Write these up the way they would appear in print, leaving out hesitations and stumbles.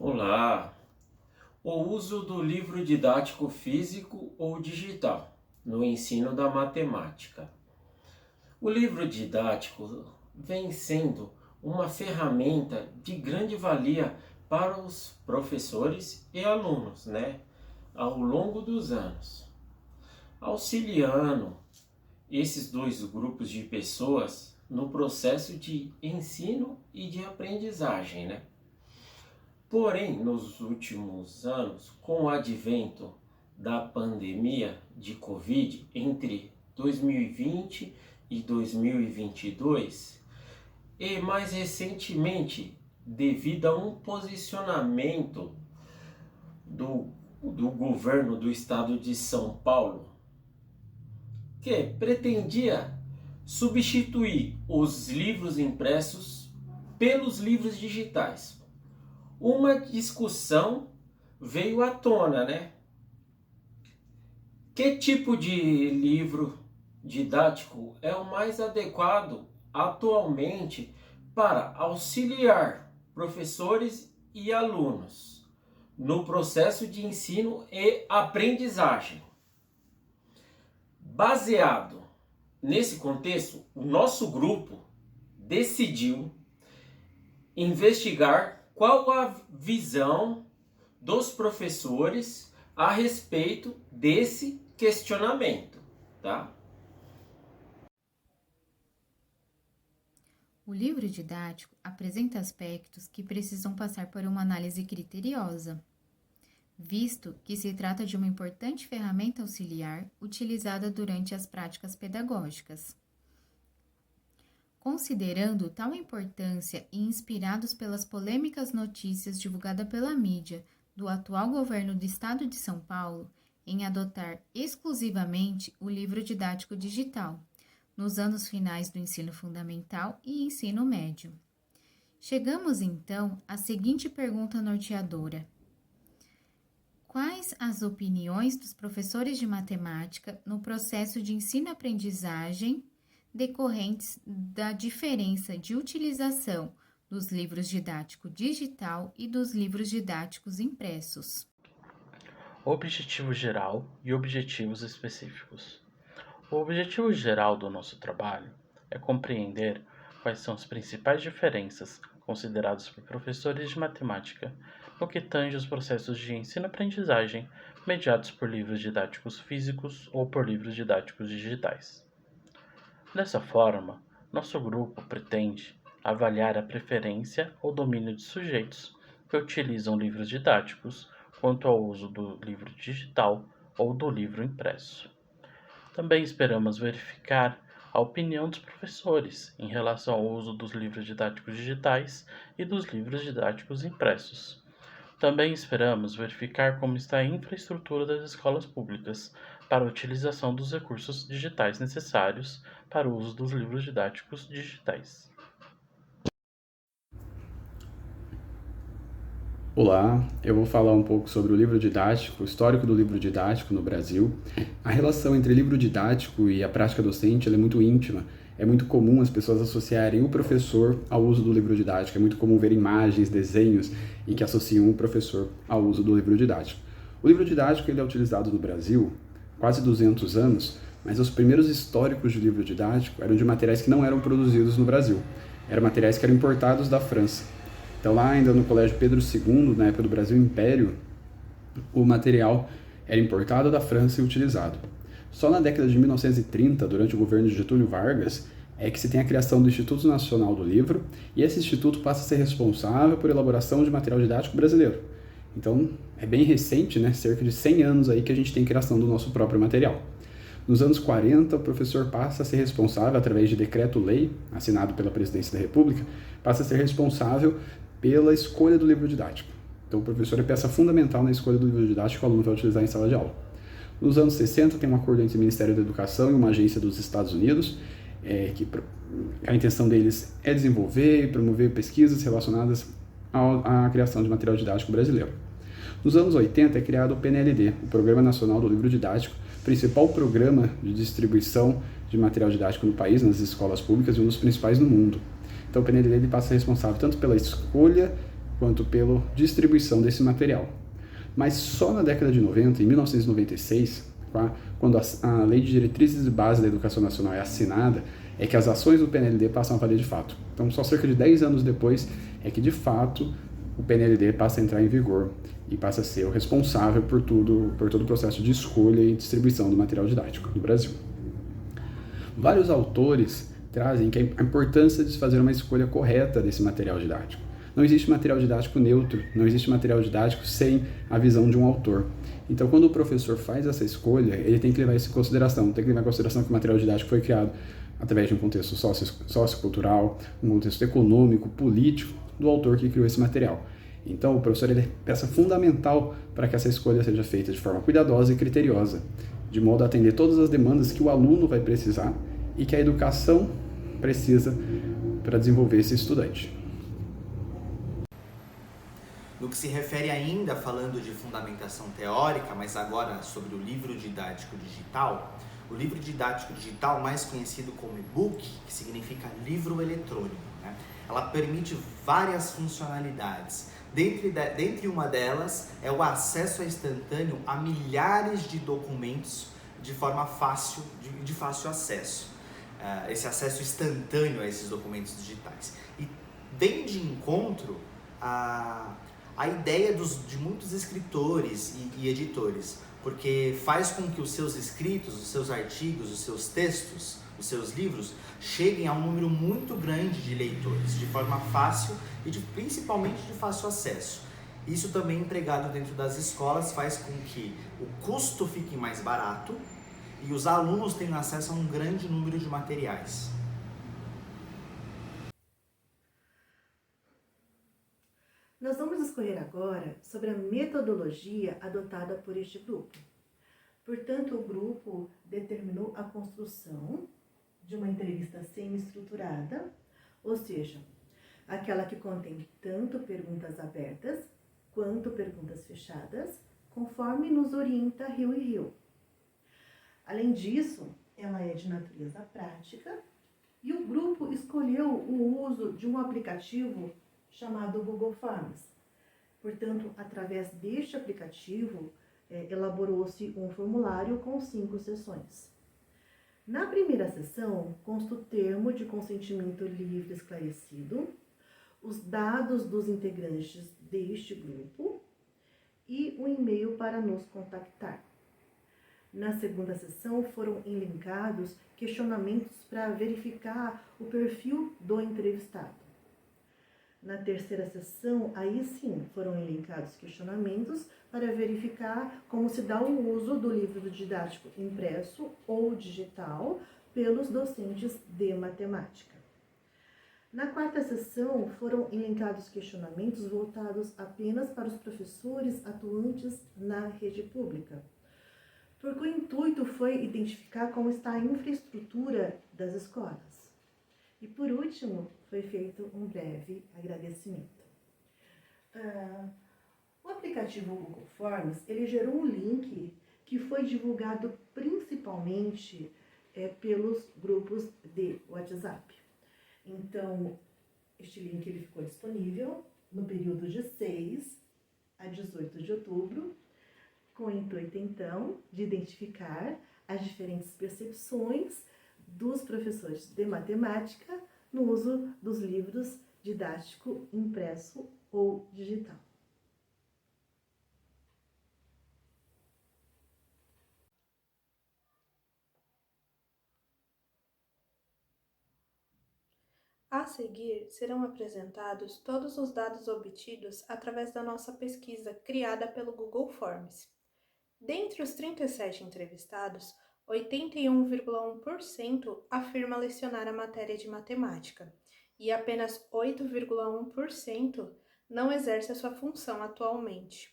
Olá! O uso do livro didático físico ou digital no ensino da matemática. O livro didático vem sendo uma ferramenta de grande valia para os professores e alunos, ao longo dos anos, auxiliando esses dois grupos de pessoas no processo de ensino e de aprendizagem, Porém, nos últimos anos, com o advento da pandemia de Covid entre 2020 e 2022, e mais recentemente, devido a um posicionamento do governo do estado de São Paulo, que pretendia substituir os livros impressos pelos livros digitais. Uma discussão veio à tona, Que tipo de livro didático é o mais adequado atualmente para auxiliar professores e alunos no processo de ensino e aprendizagem? Baseado nesse contexto, o nosso grupo decidiu investigar qual a visão dos professores a respeito desse questionamento, O livro didático apresenta aspectos que precisam passar por uma análise criteriosa, visto que se trata de uma importante ferramenta auxiliar utilizada durante as práticas pedagógicas. Considerando tal importância e inspirados pelas polêmicas notícias divulgadas pela mídia do atual governo do estado de São Paulo em adotar exclusivamente o livro didático digital, nos anos finais do ensino fundamental e ensino médio. Chegamos então à seguinte pergunta norteadora: quais as opiniões dos professores de matemática no processo de ensino-aprendizagem decorrentes da diferença de utilização dos livros didáticos digital e dos livros didáticos impressos? Objetivo geral e objetivos específicos. O objetivo geral do nosso trabalho é compreender quais são as principais diferenças consideradas por professores de matemática no que tange os processos de ensino-aprendizagem mediados por livros didáticos físicos ou por livros didáticos digitais. Dessa forma, nosso grupo pretende avaliar a preferência ou domínio de sujeitos que utilizam livros didáticos quanto ao uso do livro digital ou do livro impresso. Também esperamos verificar a opinião dos professores em relação ao uso dos livros didáticos digitais e dos livros didáticos impressos. Também esperamos verificar como está a infraestrutura das escolas públicas para a utilização dos recursos digitais necessários para o uso dos livros didáticos digitais. Olá, eu vou falar um pouco sobre o livro didático, o histórico do livro didático no Brasil. A relação entre livro didático e a prática docente é muito íntima. É muito comum as pessoas associarem o professor ao uso do livro didático. É muito comum ver imagens, desenhos em que associam o professor ao uso do livro didático. O livro didático ele é utilizado no Brasil há quase 200 anos, mas os primeiros históricos de livro didático eram de materiais que não eram produzidos no Brasil. Eram materiais que eram importados da França. Então lá ainda no Colégio Pedro II, na época do Brasil Império, o material era importado da França e utilizado. Só na década de 1930, durante o governo de Getúlio Vargas, é que se tem a criação do Instituto Nacional do Livro, e esse instituto passa a ser responsável por elaboração de material didático brasileiro. Então é bem recente, cerca de 100 anos aí que a gente tem criação do nosso próprio material. Nos anos 40, o professor passa a ser responsável, através de decreto-lei, assinado pela Presidência da República, passa a ser responsável pela escolha do livro didático. Então, o professor é peça fundamental na escolha do livro didático que o aluno vai utilizar em sala de aula. Nos anos 60, tem um acordo entre o Ministério da Educação e uma agência dos Estados Unidos, que a intenção deles é desenvolver e promover pesquisas relacionadas à criação de material didático brasileiro. Nos anos 80, é criado o PNLD, o Programa Nacional do Livro Didático, principal programa de distribuição de material didático no país, nas escolas públicas, e um dos principais no mundo. Então, o PNLD passa a ser responsável tanto pela escolha quanto pela distribuição desse material. Mas só na década de 90, em 1996, quando a Lei de Diretrizes de Base da Educação Nacional é assinada, é que as ações do PNLD passam a valer de fato. Então, só cerca de 10 anos depois é que, de fato, o PNLD passa a entrar em vigor e passa a ser o responsável por todo o processo de escolha e distribuição do material didático no Brasil. Vários autores trazem que a importância de se fazer uma escolha correta desse material didático. Não existe material didático neutro, não existe material didático sem a visão de um autor. Então, quando o professor faz essa escolha, ele tem que levar isso em consideração. Tem que levar em consideração que o material didático foi criado através de um contexto sociocultural, um contexto econômico, político, do autor que criou esse material. Então, o professor é peça fundamental para que essa escolha seja feita de forma cuidadosa e criteriosa, de modo a atender todas as demandas que o aluno vai precisar e que a educação precisa para desenvolver esse estudante. No que se refere ainda, falando de fundamentação teórica, mas agora sobre o livro didático digital, o livro didático digital, mais conhecido como e-book, que significa livro eletrônico, né? Ela permite várias funcionalidades. Dentre uma delas é o acesso instantâneo a milhares de documentos de forma fácil, de fácil acesso. Esse acesso instantâneo a esses documentos digitais. E vem de encontro a ideia de muitos escritores e editores, porque faz com que os seus escritos, os seus artigos, os seus textos, os seus livros cheguem a um número muito grande de leitores, de forma fácil e principalmente de fácil acesso. Isso também empregado dentro das escolas faz com que o custo fique mais barato e os alunos tenham acesso a um grande número de materiais. Nós vamos discorrer agora sobre a metodologia adotada por este grupo. Portanto, o grupo determinou a construção de uma entrevista semi-estruturada, ou seja, aquela que contém tanto perguntas abertas quanto perguntas fechadas, conforme nos orienta Rio e Rio. Além disso, ela é de natureza prática e o grupo escolheu o uso de um aplicativo chamado Google Forms. Portanto, através deste aplicativo, elaborou-se um formulário com 5 seções. Na primeira seção, consta o termo de consentimento livre esclarecido, os dados dos integrantes deste grupo e um e-mail para nos contactar. Na segunda seção, foram elencados questionamentos para verificar o perfil do entrevistado. Na terceira sessão, aí sim, foram elencados questionamentos para verificar como se dá o uso do livro didático impresso ou digital pelos docentes de matemática. Na quarta sessão, foram elencados questionamentos voltados apenas para os professores atuantes na rede pública, porque o intuito foi identificar como está a infraestrutura das escolas. E por último, foi feito um breve agradecimento. O aplicativo Google Forms, ele gerou um link que foi divulgado principalmente pelos grupos de WhatsApp. Então, este link ele ficou disponível no período de 6 a 18 de outubro, com o intuito, então, de identificar as diferentes percepções dos professores de matemática no uso dos livros didático impresso ou digital. A seguir, serão apresentados todos os dados obtidos através da nossa pesquisa criada pelo Google Forms. Dentre os 37 entrevistados, 81,1% afirma lecionar a matéria de matemática e apenas 8,1% não exerce a sua função atualmente.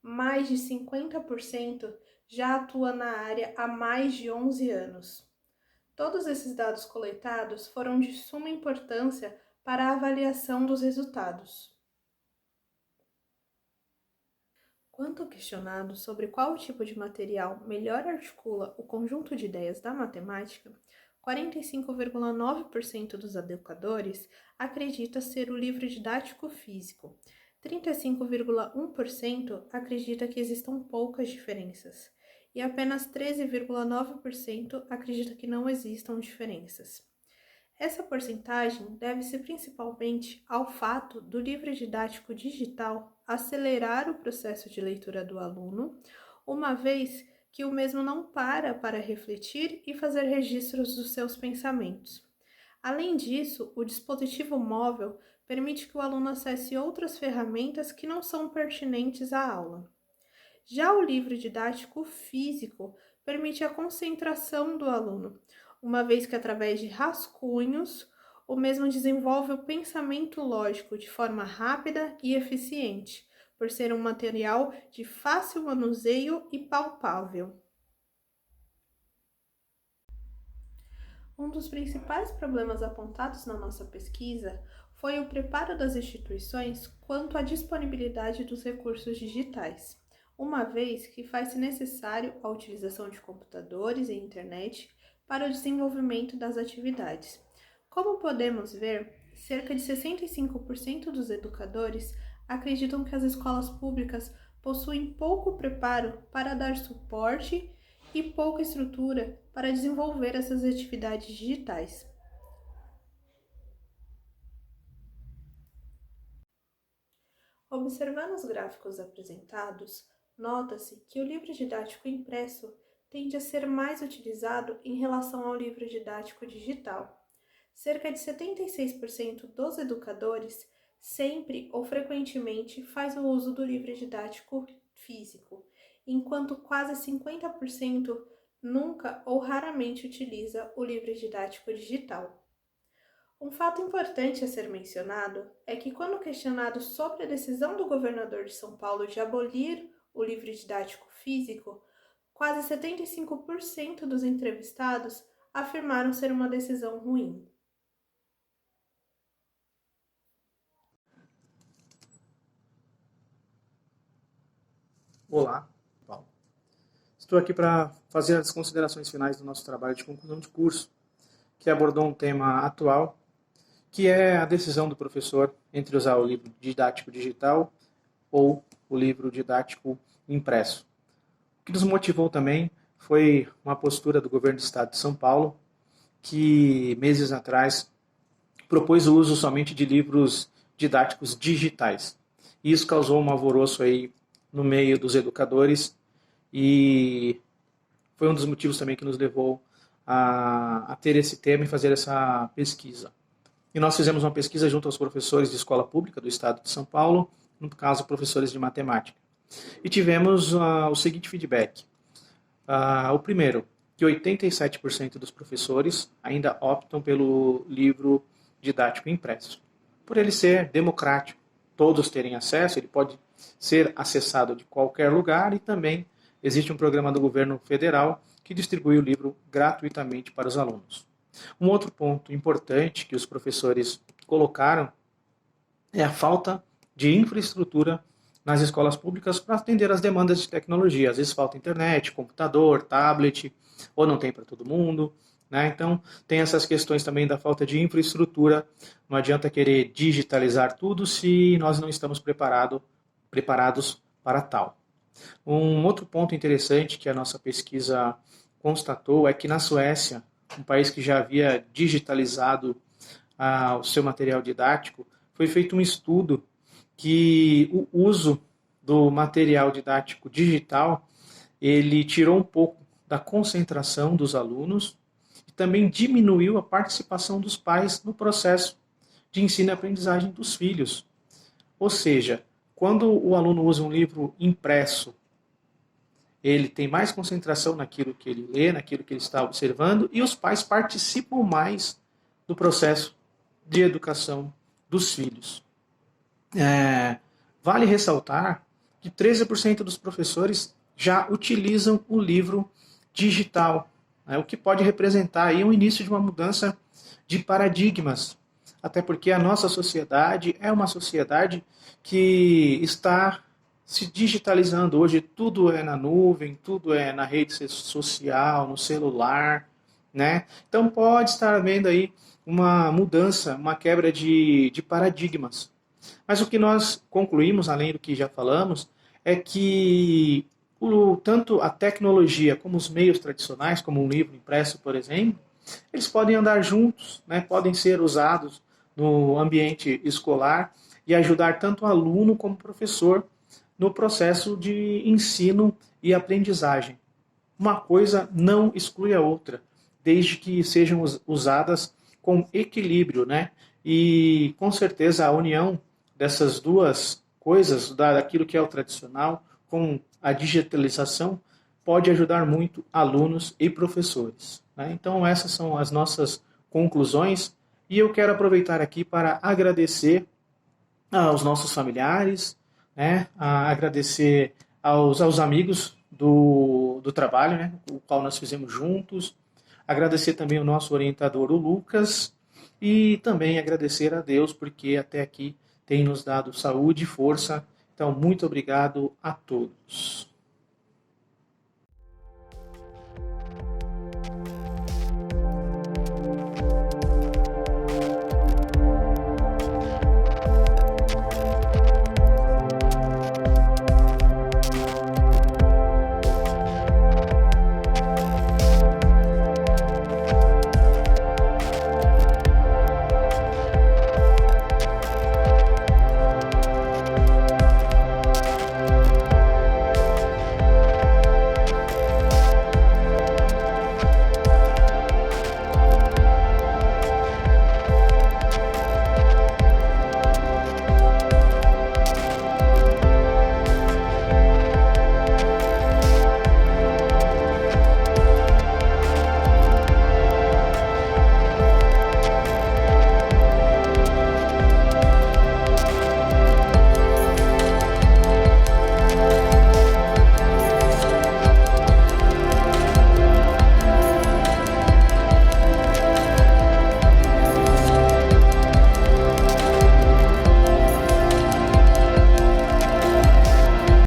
Mais de 50% já atua na área há mais de 11 anos. Todos esses dados coletados foram de suma importância para a avaliação dos resultados. Quanto questionado sobre qual tipo de material melhor articula o conjunto de ideias da matemática, 45,9% dos educadores acredita ser o livro didático físico, 35,1% acredita que existam poucas diferenças e apenas 13,9% acredita que não existam diferenças. Essa porcentagem deve-se principalmente ao fato do livro didático digital acelerar o processo de leitura do aluno, uma vez que o mesmo não para refletir e fazer registros dos seus pensamentos. Além disso, o dispositivo móvel permite que o aluno acesse outras ferramentas que não são pertinentes à aula. Já o livro didático físico permite a concentração do aluno, uma vez que através de rascunhos, o mesmo desenvolve o pensamento lógico de forma rápida e eficiente, por ser um material de fácil manuseio e palpável. Um dos principais problemas apontados na nossa pesquisa foi o preparo das instituições quanto à disponibilidade dos recursos digitais, uma vez que faz-se necessário a utilização de computadores e internet para o desenvolvimento das atividades. Como podemos ver, cerca de 65% dos educadores acreditam que as escolas públicas possuem pouco preparo para dar suporte e pouca estrutura para desenvolver essas atividades digitais. Observando os gráficos apresentados, nota-se que o livro didático impresso tende a ser mais utilizado em relação ao livro didático digital. Cerca de 76% dos educadores sempre ou frequentemente faz o uso do livro didático físico, enquanto quase 50% nunca ou raramente utiliza o livro didático digital. Um fato importante a ser mencionado é que, quando questionado sobre a decisão do governador de São Paulo de abolir o livro didático físico, quase 75% dos entrevistados afirmaram ser uma decisão ruim. Olá, Paulo. Estou aqui para fazer as considerações finais do nosso trabalho de conclusão de curso, que abordou um tema atual, que é a decisão do professor entre usar o livro didático digital ou o livro didático impresso. O que nos motivou também foi uma postura do governo do estado de São Paulo, que meses atrás propôs o uso somente de livros didáticos digitais. E isso causou um alvoroço aí no meio dos educadores e foi um dos motivos também que nos levou a ter esse tema e fazer essa pesquisa. E nós fizemos uma pesquisa junto aos professores de escola pública do estado de São Paulo, no caso, professores de matemática. E tivemos o seguinte feedback. O primeiro, que 87% dos professores ainda optam pelo livro didático impresso, por ele ser democrático, todos terem acesso, ele pode ser acessado de qualquer lugar e também existe um programa do governo federal que distribui o livro gratuitamente para os alunos. Um outro ponto importante que os professores colocaram é a falta de infraestrutura nas escolas públicas para atender às demandas de tecnologia. Às vezes falta internet, computador, tablet, ou não tem para todo mundo, né? Então, tem essas questões também da falta de infraestrutura. Não adianta querer digitalizar tudo se nós não estamos preparados para tal. Um outro ponto interessante que a nossa pesquisa constatou é que na Suécia, um país que já havia digitalizado o seu material didático, foi feito um estudo que o uso do material didático digital, ele tirou um pouco da concentração dos alunos e também diminuiu a participação dos pais no processo de ensino e aprendizagem dos filhos. Ou seja, quando o aluno usa um livro impresso, ele tem mais concentração naquilo que ele lê, naquilo que ele está observando, e os pais participam mais do processo de educação dos filhos. Vale ressaltar que 13% dos professores já utilizam o livro digital, o que pode representar aí um início de uma mudança de paradigmas, até porque a nossa sociedade é uma sociedade que está se digitalizando. Hoje tudo é na nuvem, tudo é na rede social, no celular, né? Então pode estar havendo aí uma mudança, uma quebra de paradigmas. Mas o que nós concluímos, além do que já falamos, é que tanto a tecnologia como os meios tradicionais, como um livro impresso, por exemplo, eles podem andar juntos, né? Podem ser usados no ambiente escolar e ajudar tanto o aluno como o professor no processo de ensino e aprendizagem. Uma coisa não exclui a outra, desde que sejam usadas com equilíbrio, né? E com certeza a união dessas duas coisas, daquilo que é o tradicional com a digitalização, pode ajudar muito alunos e professores, né? Então essas são as nossas conclusões e eu quero aproveitar aqui para agradecer aos nossos familiares, né? Agradecer aos amigos do trabalho, né? O qual nós fizemos juntos, agradecer também ao nosso orientador, o Lucas, e também agradecer a Deus, porque até aqui tem nos dado saúde e força. Então, muito obrigado a todos.